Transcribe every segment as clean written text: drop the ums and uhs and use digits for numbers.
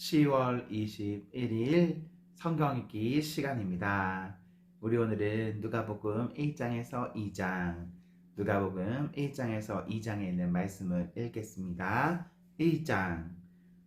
10월 21일 성경 읽기 시간입니다. 우리 오늘은 누가복음 1장에서 2장, 누가복음 1장에서 2장에 있는 말씀을 읽겠습니다. 1장,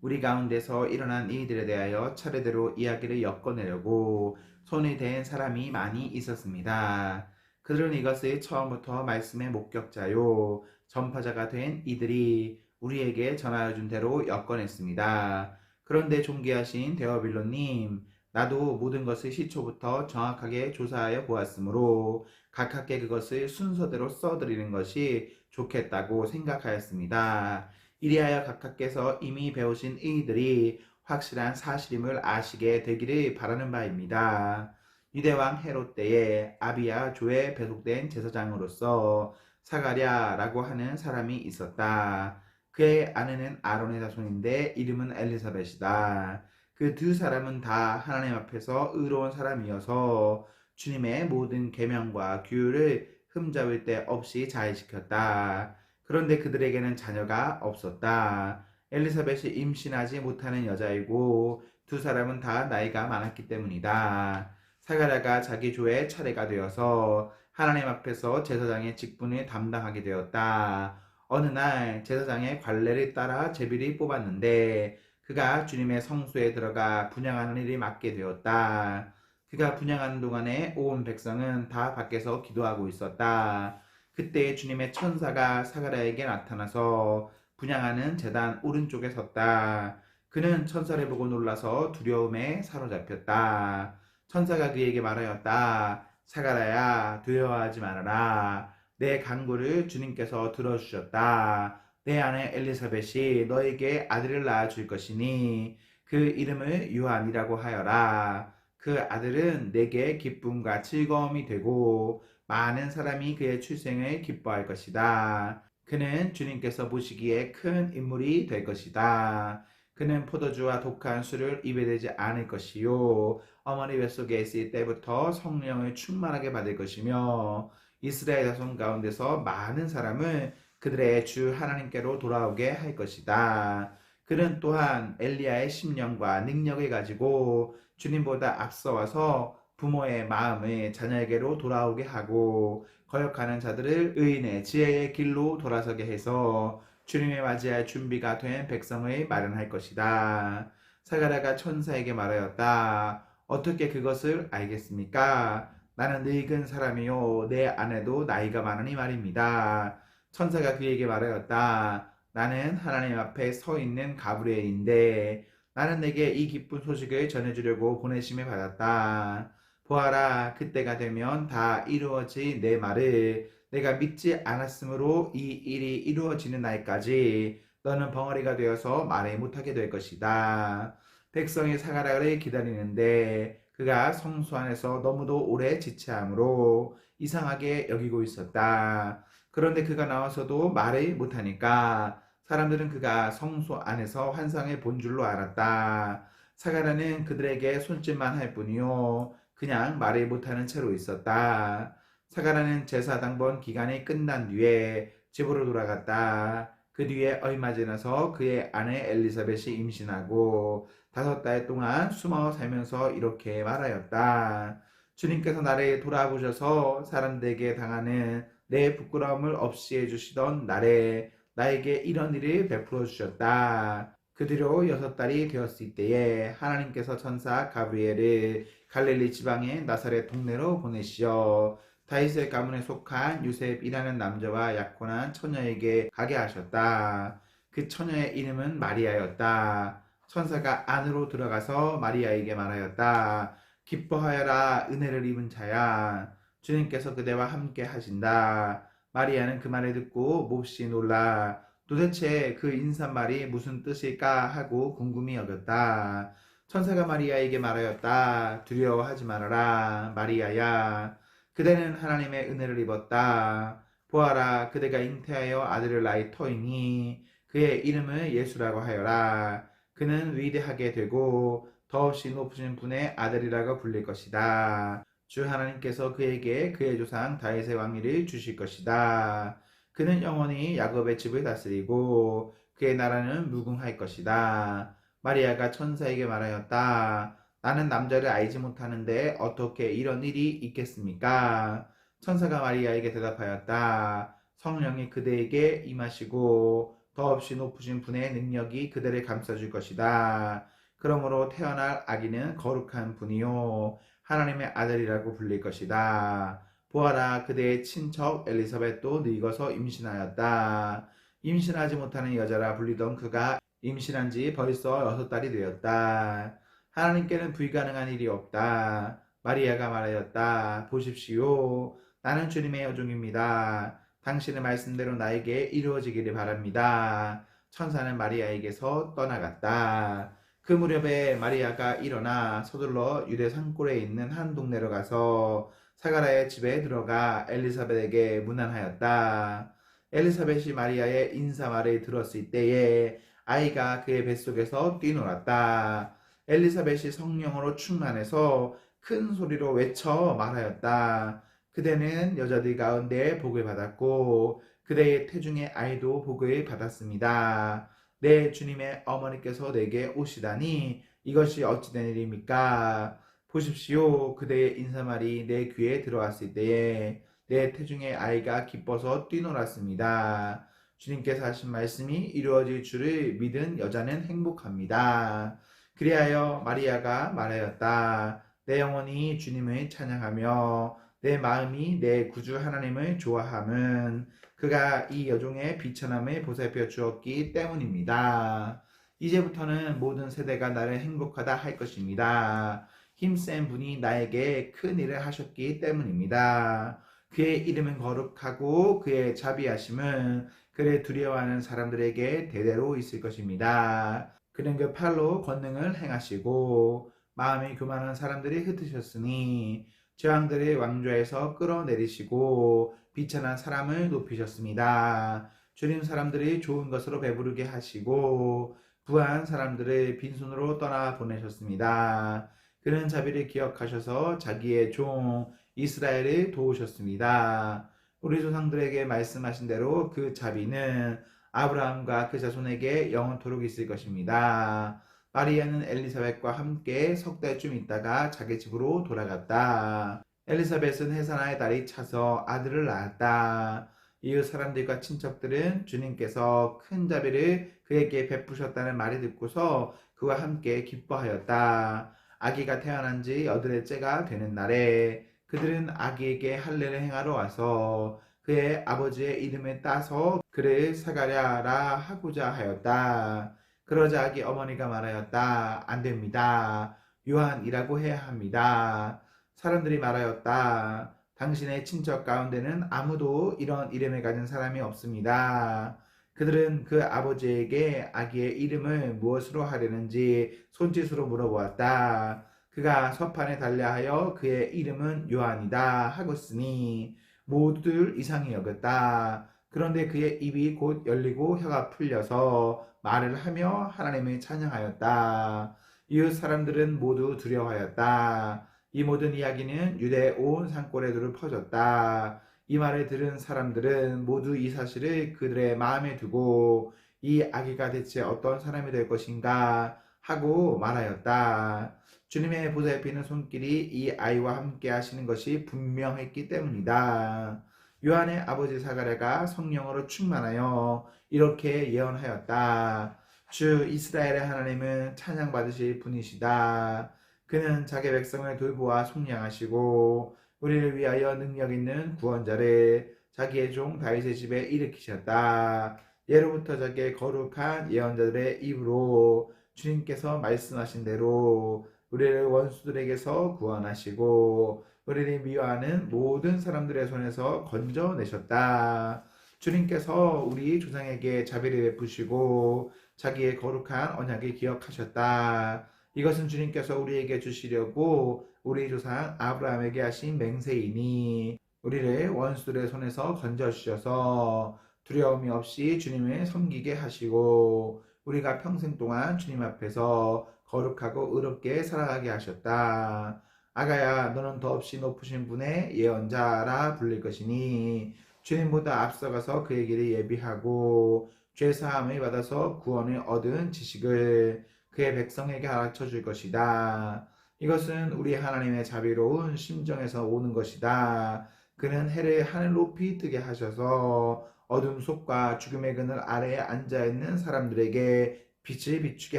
우리 가운데서 일어난 일들에 대하여 차례대로 이야기를 엮어내려고 손이 댄 사람이 많이 있었습니다. 그들은 이것을 처음부터 말씀의 목격자요 전파자가 된 이들이 우리에게 전하여 준 대로 엮어냈습니다. 그런데 존귀하신 데어빌로님, 나도 모든 것을 시초부터 정확하게 조사하여 보았으므로 각하께 그것을 순서대로 써드리는 것이 좋겠다고 생각하였습니다. 이리하여 각하께서 이미 배우신 이들이 확실한 사실임을 아시게 되기를 바라는 바입니다. 유대왕 헤롯 때에 아비야 조에 배속된 제사장으로서 사가랴라고 하는 사람이 있었다. 그의 아내는 아론의 자손인데 이름은 엘리사벳이다. 그 두 사람은 다 하나님 앞에서 의로운 사람이어서 주님의 모든 계명과 규율을 흠잡을 데 없이 잘 지켰다. 그런데 그들에게는 자녀가 없었다. 엘리사벳이 임신하지 못하는 여자이고 두 사람은 다 나이가 많았기 때문이다. 사가랴가 자기 조의 차례가 되어서 하나님 앞에서 제사장의 직분을 담당하게 되었다. 어느 날 제사장의 관례를 따라 제비를 뽑았는데 그가 주님의 성소에 들어가 분향하는 일이 맡게 되었다. 그가 분향하는 동안에 온 백성은 다 밖에서 기도하고 있었다. 그때 주님의 천사가 사가랴에게 나타나서 분향하는 제단 오른쪽에 섰다. 그는 천사를 보고 놀라서 두려움에 사로잡혔다. 천사가 그에게 말하였다. 사가랴야, 두려워하지 말아라. 내 간구를 주님께서 들어주셨다. 내 아내 엘리사벳이 너에게 아들을 낳아줄 것이니 그 이름을 요한이라고 하여라. 그 아들은 내게 기쁨과 즐거움이 되고 많은 사람이 그의 출생을 기뻐할 것이다. 그는 주님께서 보시기에 큰 인물이 될 것이다. 그는 포도주와 독한 술을 입에 대지 않을 것이요 어머니 뱃속에 있을 때부터 성령을 충만하게 받을 것이며 이스라엘 자손 가운데서 많은 사람을 그들의 주 하나님께로 돌아오게 할 것이다. 그는 또한 엘리야의 심령과 능력을 가지고 주님보다 앞서와서 부모의 마음을 자녀에게로 돌아오게 하고 거역하는 자들을 의인의 지혜의 길로 돌아서게 해서 주님을 맞이할 준비가 된 백성을 마련할 것이다. 사가랴가 천사에게 말하였다. 어떻게 그것을 알겠습니까? 나는 늙은 사람이요 내 아내도 나이가 많으니 말입니다. 천사가 그에게 말하였다. 나는 하나님 앞에 서 있는 가브리엘인데 나는 내게 이 기쁜 소식을 전해주려고 보내심을 받았다. 보아라, 그때가 되면 다 이루어질 내 말을 내가 믿지 않았으므로 이 일이 이루어지는 날까지 너는 벙어리가 되어서 말을 못하게 될 것이다. 백성이 사가랴를 기다리는데 그가 성소 안에서 너무도 오래 지체함으로 이상하게 여기고 있었다. 그런데 그가 나와서도 말을 못하니까 사람들은 그가 성소 안에서 환상을 본 줄로 알았다. 사가랴는 그들에게 손짓만 할 뿐이요 그냥 말을 못하는 채로 있었다. 사가랴는 제사 당번 기간이 끝난 뒤에 집으로 돌아갔다. 그 뒤에 얼마 지나서 그의 아내 엘리사벳이 임신하고 5달 동안 숨어 살면서 이렇게 말하였다. 주님께서 나를 돌아보셔서 사람들에게 당하는 내 부끄러움을 없이 해주시던 날에 나에게 이런 일을 베풀어 주셨다. 그 뒤로 6달이 되었을 때에 하나님께서 천사 가브리엘을 갈릴리 지방의 나사렛 동네로 보내시어 다윗의 가문에 속한 요셉이라는 남자와 약혼한 처녀에게 가게 하셨다. 그 처녀의 이름은 마리아였다. 천사가 안으로 들어가서 마리아에게 말하였다. 기뻐하여라, 은혜를 입은 자야. 주님께서 그대와 함께 하신다. 마리아는 그 말을 듣고 몹시 놀라 도대체 그 인사말이 무슨 뜻일까 하고 궁금히 여겼다. 천사가 마리아에게 말하였다. 두려워하지 말아라, 마리아야. 그대는 하나님의 은혜를 입었다. 보아라, 그대가 잉태하여 아들을 낳을 터이니 그의 이름을 예수라고 하여라. 그는 위대하게 되고 더없이 높으신 분의 아들이라고 불릴 것이다. 주 하나님께서 그에게 그의 조상 다윗의 왕위를 주실 것이다. 그는 영원히 야곱의 집을 다스리고 그의 나라는 무궁할 것이다. 마리아가 천사에게 말하였다. 나는 남자를 알지 못하는데 어떻게 이런 일이 있겠습니까? 천사가 마리아에게 대답하였다. 성령이 그대에게 임하시고 더없이 높으신 분의 능력이 그대를 감싸줄 것이다. 그러므로 태어날 아기는 거룩한 분이요 하나님의 아들이라고 불릴 것이다. 보아라, 그대의 친척 엘리사벳도 늙어서 임신하였다. 임신하지 못하는 여자라 불리던 그가 임신한 지 벌써 6달이 되었다. 하나님께는 불가능한 일이 없다. 마리아가 말하였다. 보십시오. 나는 주님의 여종입니다. 당신의 말씀대로 나에게 이루어지기를 바랍니다. 천사는 마리아에게서 떠나갔다. 그 무렵에 마리아가 일어나 서둘러 유대 산골에 있는 한 동네로 가서 사가랴의 집에 들어가 엘리사벳에게 문안하였다. 엘리사벳이 마리아의 인사말을 들었을 때에 아이가 그의 뱃속에서 뛰놀았다. 엘리사벳이 성령으로 충만해서 큰 소리로 외쳐 말하였다. 그대는 여자들 가운데 복을 받았고 그대의 태중의 아이도 복을 받았습니다. 내 주님의 어머니께서 내게 오시다니 이것이 어찌된 일입니까? 보십시오. 그대의 인사말이 내 귀에 들어왔을 때에 내 태중의 아이가 기뻐서 뛰놀았습니다. 주님께서 하신 말씀이 이루어질 줄을 믿은 여자는 행복합니다. 그리하여 마리아가 말하였다. 내 영혼이 주님을 찬양하며 내 마음이 내 구주 하나님을 좋아함은 그가 이 여종의 비천함을 보살펴 주었기 때문입니다. 이제부터는 모든 세대가 나를 행복하다 할 것입니다. 힘센 분이 나에게 큰 일을 하셨기 때문입니다. 그의 이름은 거룩하고 그의 자비하심은 그를 두려워하는 사람들에게 대대로 있을 것입니다. 그는 그 팔로 권능을 행하시고 마음이 교만한 사람들이 흩으셨으니 제왕들의 왕좌에서 끌어내리시고 비천한 사람을 높이셨습니다. 주님 사람들이 좋은 것으로 배부르게 하시고 부한 사람들을 빈손으로 떠나 보내셨습니다. 그는 자비를 기억하셔서 자기의 종 이스라엘을 도우셨습니다. 우리 조상들에게 말씀하신 대로 그 자비는 아브라함과 그 자손에게 영원토록 있을 것입니다. 마리아는 엘리사벳과 함께 6달쯤 있다가 자기 집으로 돌아갔다. 엘리사벳은 해산아의 달이 차서 아들을 낳았다. 이웃 사람들과 친척들은 주님께서 큰 자비를 그에게 베푸셨다는 말을 듣고서 그와 함께 기뻐하였다. 아기가 태어난 지 8일째가 되는 날에 그들은 아기에게 할례를 행하러 와서 그의 아버지의 이름을 따서 그를 사가랴라 하고자 하였다. 그러자 아기 어머니가 말하였다. 안 됩니다. 요한이라고 해야 합니다. 사람들이 말하였다. 당신의 친척 가운데는 아무도 이런 이름을 가진 사람이 없습니다. 그들은 그 아버지에게 아기의 이름을 무엇으로 하려는지 손짓으로 물어보았다. 그가 서판에 달려하여 그의 이름은 요한이다 하고쓰니 모두들 이상히 여겼다. 그런데 그의 입이 곧 열리고 혀가 풀려서 말을 하며 하나님을 찬양하였다. 이웃 사람들은 모두 두려워하였다. 이 모든 이야기는 유대 온 산골에 두루 퍼졌다. 이 말을 들은 사람들은 모두 이 사실을 그들의 마음에 두고 이 아기가 대체 어떤 사람이 될 것인가 하고 말하였다. 주님의 보살피는 손길이 이 아이와 함께 하시는 것이 분명했기 때문이다. 요한의 아버지 사가랴가 성령으로 충만하여 이렇게 예언하였다. 주 이스라엘의 하나님은 찬양받으실 분이시다. 그는 자기 백성을 돌보아 속량하시고 우리를 위하여 능력 있는 구원자를 자기의 종 다윗의 집에 일으키셨다. 예로부터 자기의 거룩한 예언자들의 입으로 주님께서 말씀하신 대로 우리를 원수들에게서 구원하시고 우리를 미워하는 모든 사람들의 손에서 건져내셨다. 주님께서 우리 조상에게 자비를 베푸시고 자기의 거룩한 언약을 기억하셨다. 이것은 주님께서 우리에게 주시려고 우리 조상 아브라함에게 하신 맹세이니 우리를 원수들의 손에서 건져주셔서 두려움이 없이 주님을 섬기게 하시고 우리가 평생 동안 주님 앞에서 거룩하고 의롭게 살아가게 하셨다. 아가야, 너는 더없이 높으신 분의 예언자라 불릴 것이니 주님보다 앞서가서 그의 길을 예비하고 죄사함을 받아서 구원을 얻은 지식을 그의 백성에게 가르쳐 줄 것이다. 이것은 우리 하나님의 자비로운 심정에서 오는 것이다. 그는 해를 하늘 높이 뜨게 하셔서 어둠 속과 죽음의 그늘 아래에 앉아 있는 사람들에게 빛을 비추게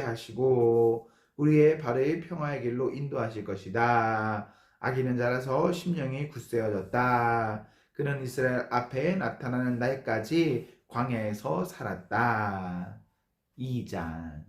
하시고 우리의 발을 평화의 길로 인도하실 것이다. 아기는 자라서 심령이 굳세어졌다. 그는 이스라엘 앞에 나타나는 날까지 광야에서 살았다. 2장.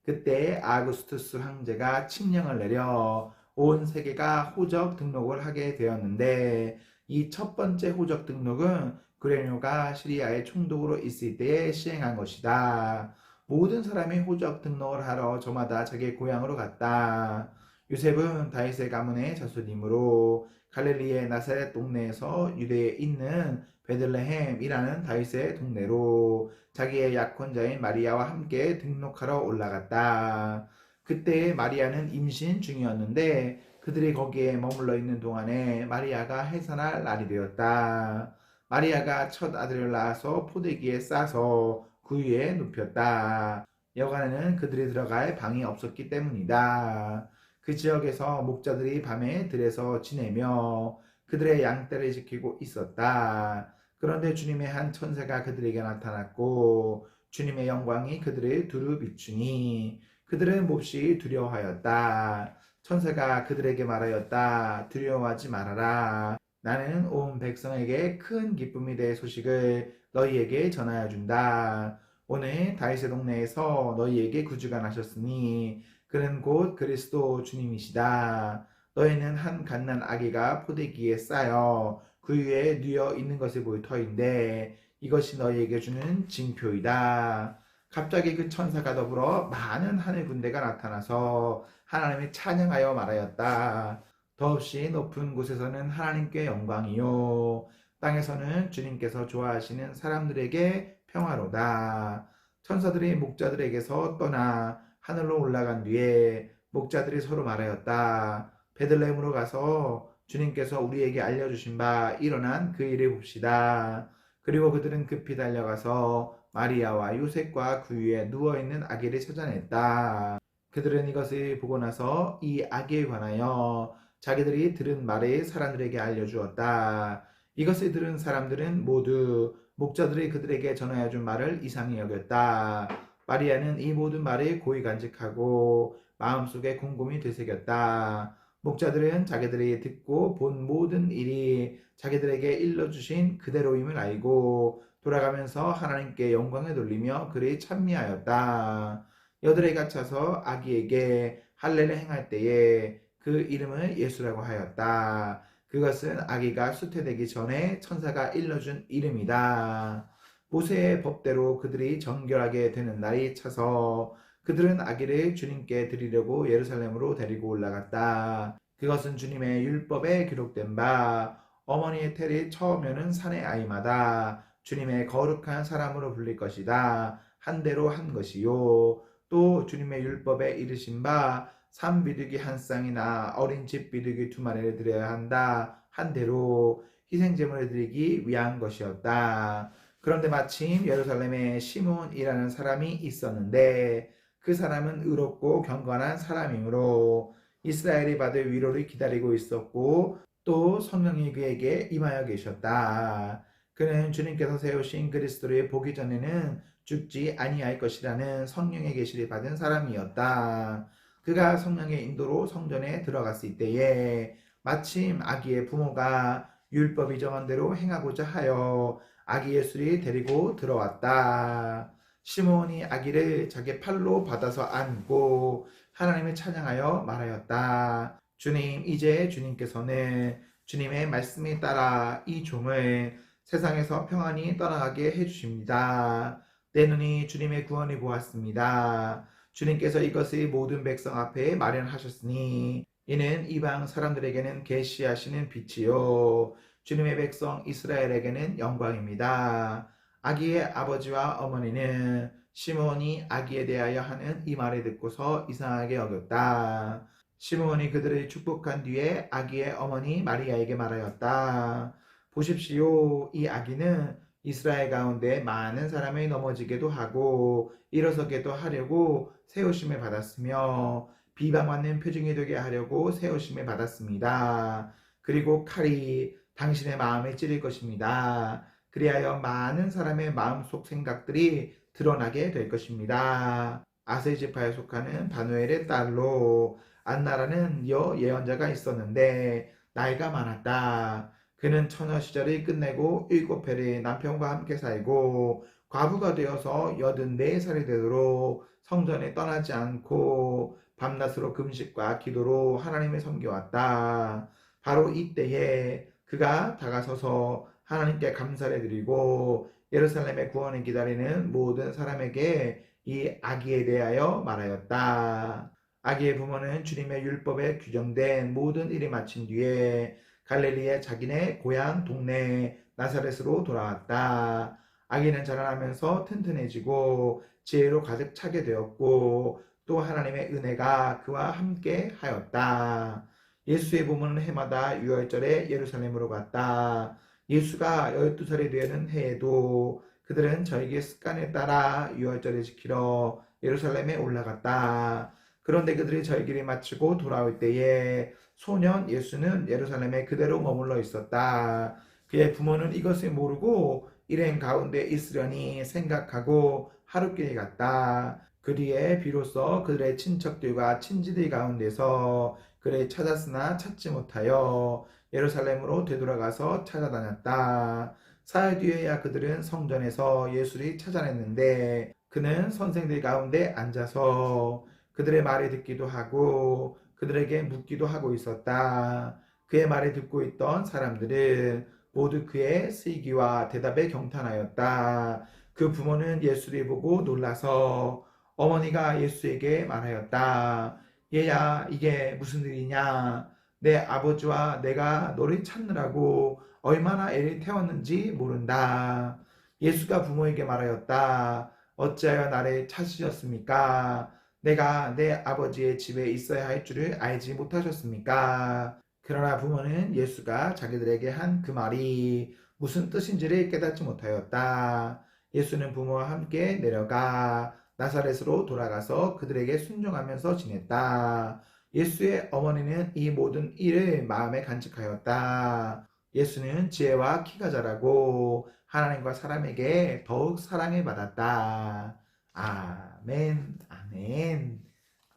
그때 아구스투스 황제가 칙령을 내려 온 세계가 호적 등록을 하게 되었는데 이 첫 번째 호적 등록은 구레뇨가 시리아의 총독으로 있을 때에 시행한 것이다. 모든 사람이 호적 등록을 하러 저마다 자기 고향으로 갔다. 요셉은 다윗의 가문의 자손이므로 갈릴리의 나사렛 동네에서 유대에 있는 베들레헴이라는 다윗의 동네로 자기의 약혼자인 마리아와 함께 등록하러 올라갔다. 그때 마리아는 임신 중이었는데 그들이 거기에 머물러 있는 동안에 마리아가 해산할 날이 되었다. 마리아가 첫 아들을 낳아서 포대기에 싸서 그 위에 눕혔다. 여간에는 그들이 들어갈 방이 없었기 때문이다. 그 지역에서 목자들이 밤에 들에서 지내며 그들의 양떼를 지키고 있었다. 그런데 주님의 한 천사가 그들에게 나타났고 주님의 영광이 그들을 두루 비추니 그들은 몹시 두려워하였다. 천사가 그들에게 말하였다. 두려워하지 말아라. 나는 온 백성에게 큰 기쁨이 될 소식을 너희에게 전하여 준다. 오늘 다윗의 동네에서 너희에게 구주가 나셨으니 그는 곧 그리스도 주님이시다. 너희는 한 갓난 아기가 포대기에 싸여 그 위에 누워 있는 것을 볼 터인데 이것이 너희에게 주는 징표이다. 갑자기 그 천사가 더불어 많은 하늘 군대가 나타나서 하나님을 찬양하여 말하였다. 더없이 높은 곳에서는 하나님께 영광이요 땅에서는 주님께서 좋아하시는 사람들에게 평화로다. 천사들이 목자들에게서 떠나 하늘로 올라간 뒤에 목자들이 서로 말하였다. 베들레헴으로 가서 주님께서 우리에게 알려주신 바 일어난 그 일을 봅시다. 그리고 그들은 급히 달려가서 마리아와 요셉과 그 위에 누워있는 아기를 찾아냈다. 그들은 이것을 보고 나서 이 아기에 관하여 자기들이 들은 말을 사람들에게 알려주었다. 이것을 들은 사람들은 모두 목자들이 그들에게 전하여 준 말을 이상히 여겼다. 마리아는 이 모든 말을 고이 간직하고 마음속에 곰곰이 되새겼다. 목자들은 자기들이 듣고 본 모든 일이 자기들에게 일러주신 그대로임을 알고 돌아가면서 하나님께 영광을 돌리며 그를 찬미하였다. 여들에 갇혀서 아기에게 할례를 행할 때에 그 이름을 예수라고 하였다. 그것은 아기가 수태되기 전에 천사가 일러준 이름이다. 모세의 법대로 그들이 정결하게 되는 날이 차서 그들은 아기를 주님께 드리려고 예루살렘으로 데리고 올라갔다. 그것은 주님의 율법에 기록된 바 어머니의 태를 처음에는 산의 아이마다 주님의 거룩한 사람으로 불릴 것이다. 한 대로 한 것이요. 또 주님의 율법에 이르신 바 산비둘기 한 쌍이나 어린 집 비둘기 두 마리를 드려야 한다. 한 대로 희생제물을 드리기 위한 것이었다. 그런데 마침 예루살렘에 시몬이라는 사람이 있었는데 그 사람은 의롭고 경건한 사람이므로 이스라엘이 받을 위로를 기다리고 있었고 또 성령이 그에게 임하여 계셨다. 그는 주님께서 세우신 그리스도를 보기 전에는 죽지 아니할 것이라는 성령의 계시를 받은 사람이었다. 그가 성령의 인도로 성전에 들어갔을 때에 마침 아기의 부모가 율법이 정한 대로 행하고자 하여 아기 예수를 데리고 들어왔다. 시몬이 아기를 자기 팔로 받아서 안고 하나님을 찬양하여 말하였다. 주님, 이제 주님께서는 주님의 말씀에 따라 이 종을 세상에서 평안히 떠나가게 해주십니다. 내 눈이 주님의 구원을 보았습니다. 주님께서 이것을 모든 백성 앞에 마련하셨으니 이는 이방 사람들에게는 계시하시는 빛이요 주님의 백성 이스라엘에게는 영광입니다. 아기의 아버지와 어머니는 시므온이 아기에 대하여 하는 이 말을 듣고서 이상하게 여겼다. 시므온이 그들을 축복한 뒤에 아기의 어머니 마리아에게 말하였다. 보십시오, 이 아기는 이스라엘 가운데 많은 사람이 넘어지게도 하고 일어서게도 하려고 세우심을 받았으며 비방받는 표징이 되게 하려고 세우심을 받았습니다. 그리고 칼이 당신의 마음에 찌를 것입니다. 그리하여 많은 사람의 마음속 생각들이 드러나게 될 것입니다. 아세 지파에 속하는 바누엘의 딸로 안나라는 여 예언자가 있었는데 나이가 많았다. 그는 처녀 시절을 끝내고 7해를 남편과 함께 살고 과부가 되어서 84살이 되도록 성전에 떠나지 않고 밤낮으로 금식과 기도로 하나님을 섬겨왔다. 바로 이때에 그가 다가서서 하나님께 감사를 드리고 예루살렘의 구원을 기다리는 모든 사람에게 이 아기에 대하여 말하였다. 아기의 부모는 주님의 율법에 규정된 모든 일이 마친 뒤에 갈릴리의 자기네 고향 동네 나사렛으로 돌아왔다. 아기는 자라나면서 튼튼해지고 지혜로 가득 차게 되었고 또 하나님의 은혜가 그와 함께 하였다. 예수의 부모는 해마다 유월절에 예루살렘으로 갔다. 예수가 12살이 되는 해에도 그들은 절기 습관에 따라 유월절을 지키러 예루살렘에 올라갔다. 그런데 그들이 절기를 마치고 돌아올 때에 소년 예수는 예루살렘에 그대로 머물러 있었다. 그의 부모는 이것을 모르고 일행 가운데 있으려니 생각하고 하룻길을 갔다. 그 뒤에 비로소 그들의 친척들과 친지들 가운데서 그를 찾았으나 찾지 못하여 예루살렘으로 되돌아가서 찾아다녔다. 사흘 뒤에야 그들은 성전에서 예수를 찾아냈는데 그는 선생들 가운데 앉아서 그들의 말을 듣기도 하고 그들에게 묻기도 하고 있었다. 그의 말을 듣고 있던 사람들은 모두 그의 슬기와 대답에 경탄하였다. 그 부모는 예수를 보고 놀라서 어머니가 예수에게 말하였다. 얘야, 이게 무슨 일이냐? 내 아버지와 내가 너를 찾느라고 얼마나 애를 태웠는지 모른다. 예수가 부모에게 말하였다. 어찌하여 나를 찾으셨습니까? 내가 내 아버지의 집에 있어야 할 줄을 알지 못하셨습니까? 그러나 부모는 예수가 자기들에게 한 그 말이 무슨 뜻인지를 깨닫지 못하였다. 예수는 부모와 함께 내려가 나사렛으로 돌아가서 그들에게 순종하면서 지냈다. 예수의 어머니는 이 모든 일을 마음에 간직하였다. 예수는 지혜와 키가 자라고 하나님과 사람에게 더욱 사랑을 받았다. 아멘, 아멘.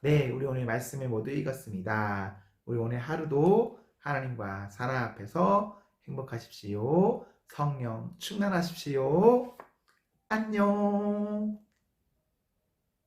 네, 우리 오늘 말씀을 모두 읽었습니다. 우리 오늘 하루도 하나님과 사랑 앞에서 행복하십시오. 성령 충만하십시오. 안녕.